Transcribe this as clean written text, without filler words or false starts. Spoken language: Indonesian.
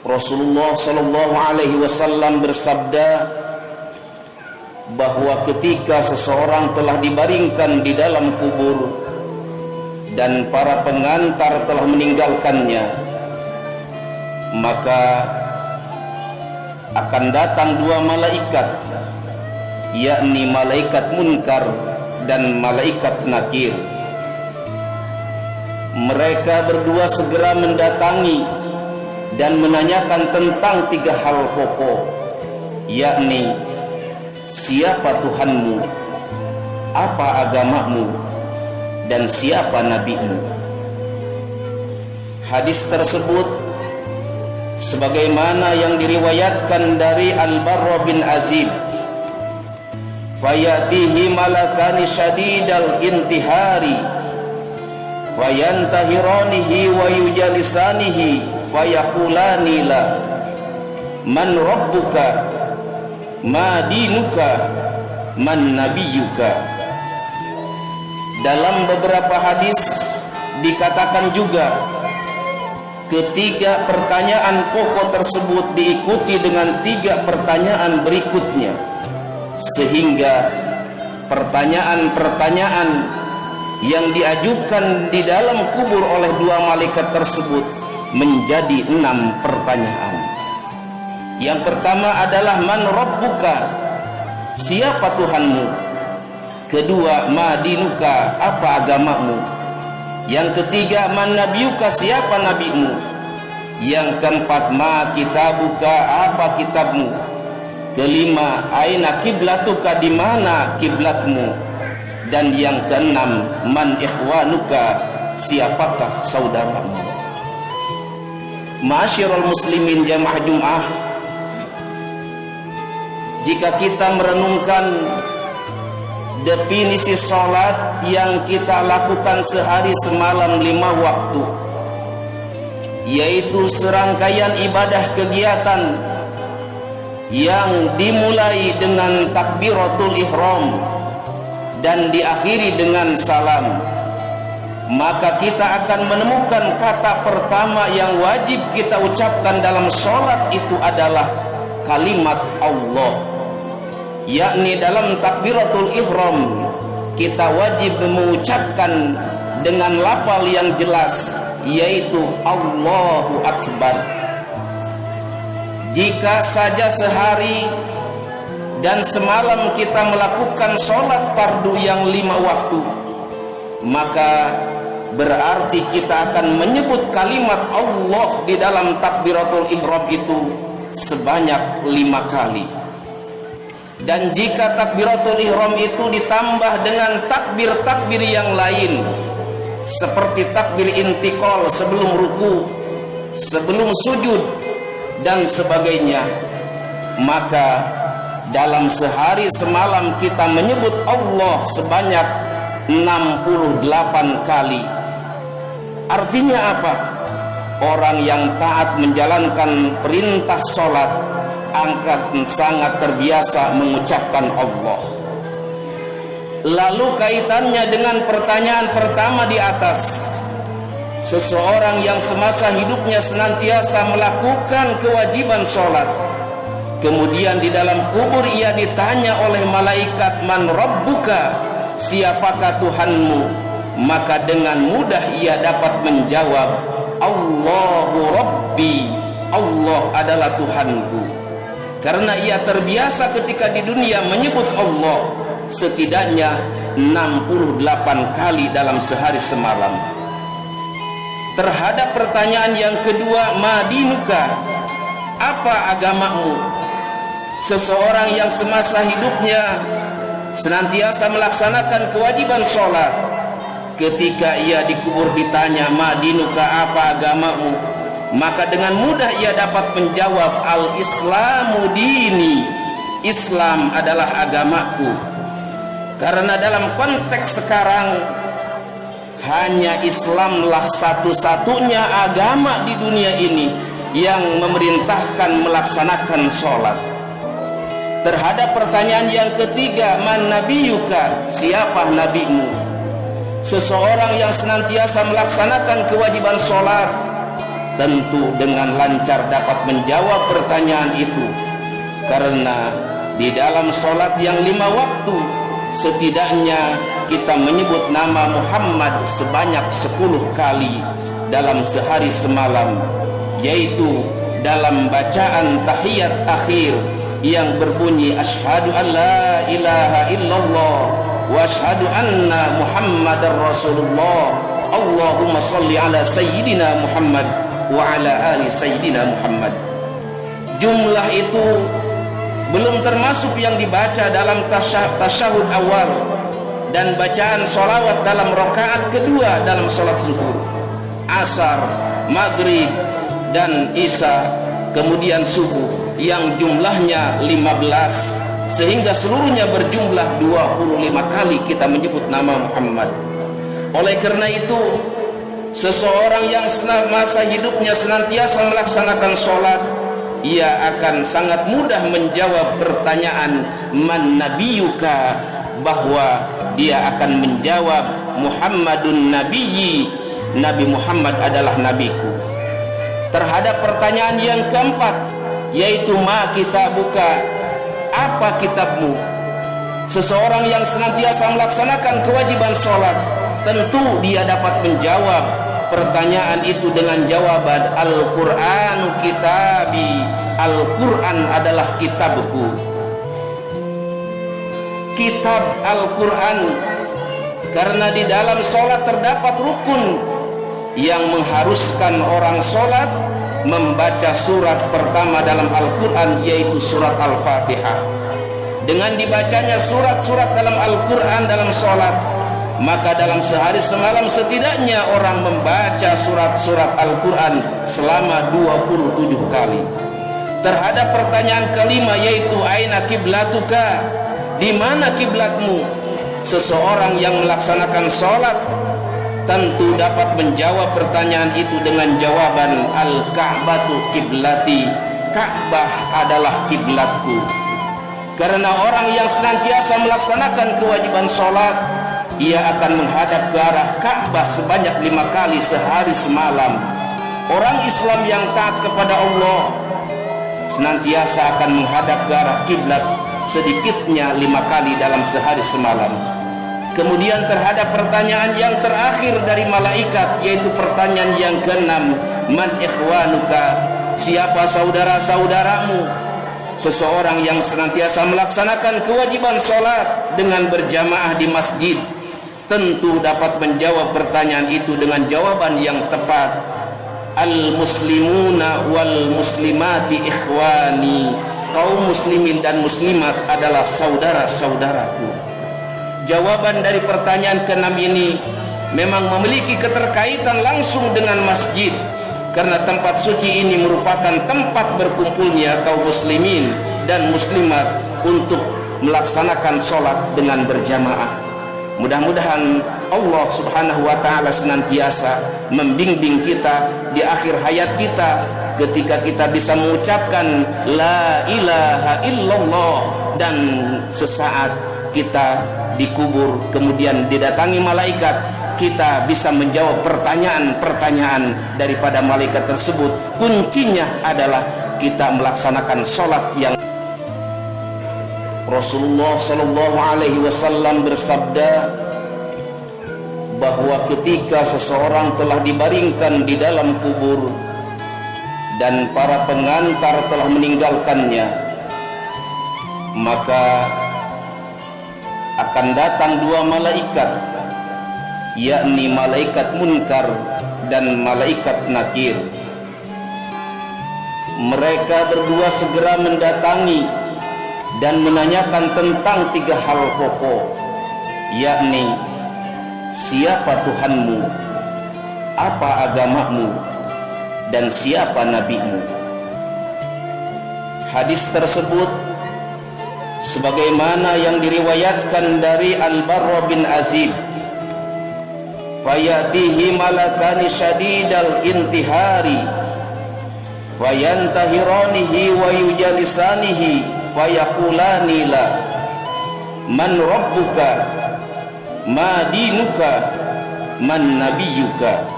Rasulullah sallallahu alaihi wasallam bersabda bahwa ketika seseorang telah dibaringkan di dalam kubur dan para pengantar telah meninggalkannya, maka akan datang dua malaikat, yakni malaikat munkar dan malaikat nakir. Mereka berdua segera mendatangi dan menanyakan tentang tiga hal pokok, yakni siapa Tuhanmu, apa agamamu, dan siapa nabimu. Hadis tersebut sebagaimana yang diriwayatkan dari Al-Barra bin Azib, fayatihi malakani syadidal intihari fayantahiranihi wa yujalisanihi fayaqulani la man rabbuka ma dinuka man nabiyuka. Dalam beberapa hadis dikatakan juga ketiga pertanyaan pokok tersebut diikuti dengan tiga pertanyaan berikutnya, sehingga pertanyaan-pertanyaan yang diajukan di dalam kubur oleh dua malaikat tersebut menjadi 6 pertanyaan. Yang pertama adalah man rabbuka, siapa Tuhanmu. Kedua, ma dinuka, apa agamamu. Yang ketiga, man nabiyuka, siapa nabimu. Yang keempat, ma kitabuka, apa kitabmu. Kelima, aina kiblatuka, di mana kiblatmu. Dan yang keenam, man ikhwanuka, siapakah saudaramu. Ma'asyiral muslimin jamaah Jum'ah, jika kita merenungkan definisi sholat yang kita lakukan sehari semalam 5 waktu, yaitu serangkaian ibadah kegiatan yang dimulai dengan takbiratul ihram dan diakhiri dengan salam, maka kita akan menemukan kata pertama yang wajib kita ucapkan dalam sholat itu adalah kalimat Allah, yakni dalam takbiratul ihram kita wajib mengucapkan dengan lafal yang jelas, yaitu Allahu Akbar. Jika saja sehari dan semalam kita melakukan sholat fardu yang 5 waktu, maka berarti kita akan menyebut kalimat Allah di dalam takbiratul ihram itu sebanyak 5 kali. Dan jika takbiratul ihram itu ditambah dengan takbir-takbir yang lain, seperti takbir intiqal sebelum ruku, sebelum sujud, dan sebagainya, maka dalam sehari semalam kita menyebut Allah sebanyak 68 kali. Artinya apa? Orang yang taat menjalankan perintah sholat akan sangat terbiasa mengucapkan Allah. Lalu kaitannya dengan pertanyaan pertama di atas, seseorang yang semasa hidupnya senantiasa melakukan kewajiban sholat, kemudian di dalam kubur ia ditanya oleh malaikat, man rabbuka, siapakah Tuhanmu, maka dengan mudah ia dapat menjawab, Allahu Rabbi, Allah adalah Tuhanku. Karena ia terbiasa ketika di dunia menyebut Allah setidaknya 68 kali dalam sehari semalam. Terhadap pertanyaan yang kedua, madinuka, apa agamamu. Seseorang yang semasa hidupnya senantiasa melaksanakan kewajiban sholat, ketika ia dikubur ditanya madinuka, apa agamamu, maka dengan mudah ia dapat menjawab, al-islamu dini, Islam adalah agamaku. Karena dalam konteks sekarang hanya Islamlah satu-satunya agama di dunia ini yang memerintahkan melaksanakan sholat. Terhadap pertanyaan yang ketiga, man nabiyuka, siapa nabimu. Seseorang yang senantiasa melaksanakan kewajiban sholat, tentu dengan lancar dapat menjawab pertanyaan itu, karena di dalam sholat yang 5 waktu setidaknya kita menyebut nama Muhammad sebanyak 10 kali dalam sehari semalam, yaitu dalam bacaan tahiyat akhir yang berbunyi asyhadu an la ilaha illallah wa asyhadu anna Muhammadar Rasulullah, Allahumma salli ala sayyidina Muhammad wa ala ali sayyidina Muhammad. Jumlah itu belum termasuk yang dibaca dalam tasyahud awal dan bacaan sholawat dalam rakaat kedua dalam sholat zuhur, asar, maghrib dan isya, kemudian subuh yang jumlahnya 15, sehingga seluruhnya berjumlah 25 kali kita menyebut nama Muhammad. Oleh karena itu, seseorang yang masa hidupnya senantiasa melaksanakan sholat, ia akan sangat mudah menjawab pertanyaan man nabiyuka, bahwa dia akan menjawab Muhammadun nabiyyi, Nabi Muhammad adalah nabiku. Terhadap pertanyaan yang keempat, yaitu ma kitabuka, apa kitabmu? Seseorang yang senantiasa melaksanakan kewajiban sholat, tentu dia dapat menjawab pertanyaan itu dengan jawaban Al-Qur'anu kitabi, Al-Qur'an adalah kitabku. Kitab Al-Qur'an, karena di dalam sholat terdapat rukun yang mengharuskan orang sholat membaca surat pertama dalam Al-Quran, yaitu surat Al-Fatihah. Dengan dibacanya surat-surat dalam Al-Quran dalam sholat, maka dalam sehari semalam setidaknya orang membaca surat-surat Al-Quran selama 27 kali. Terhadap pertanyaan kelima, yaitu aina kiblatuka, di mana kiblatmu? Seseorang yang melaksanakan sholat tentu dapat menjawab pertanyaan itu dengan jawaban Al-Ka'batu kiblati, Ka'bah adalah kiblatku. Karena orang yang senantiasa melaksanakan kewajiban sholat, ia akan menghadap ke arah Ka'bah sebanyak 5 kali sehari semalam. Orang Islam yang taat kepada Allah senantiasa akan menghadap ke arah kiblat sedikitnya 5 kali dalam sehari semalam. Kemudian terhadap pertanyaan yang terakhir dari malaikat, yaitu pertanyaan yang keenam, man ikhwanuka, siapa saudara-saudaramu? Seseorang yang senantiasa melaksanakan kewajiban sholat dengan berjamaah di masjid tentu dapat menjawab pertanyaan itu dengan jawaban yang tepat. Al-muslimuna wal muslimati ikhwani, kaum muslimin dan muslimat adalah saudara-saudaraku. Jawaban dari pertanyaan ke-6 ini memang memiliki keterkaitan langsung dengan masjid, karena tempat suci ini merupakan tempat berkumpulnya kaum muslimin dan muslimat untuk melaksanakan sholat dengan berjamaah. Mudah-mudahan Allah subhanahu wa ta'ala senantiasa membimbing kita di akhir hayat kita, ketika kita bisa mengucapkan la ilaha illallah, dan sesaat kita dikubur kemudian didatangi malaikat, kita bisa menjawab pertanyaan-pertanyaan daripada malaikat tersebut. Kuncinya adalah kita melaksanakan sholat yang Rasulullah sallallahu alaihi wasallam bersabda bahwa ketika seseorang telah dibaringkan di dalam kubur dan para pengantar telah meninggalkannya, maka akan datang 2 malaikat, yakni malaikat munkar dan malaikat nakir. Mereka berdua segera mendatangi dan menanyakan tentang 3 hal pokok, yakni siapa Tuhanmu, apa agamamu, dan siapa nabimu. Hadis tersebut sebagaimana yang diriwayatkan dari Al-Barra bin Azib, fayatihi malakani syadidal intihari fayantahiranihi wa yujalisanihi fayaqulani la man rabbuka ma dinuka man nabiyuka.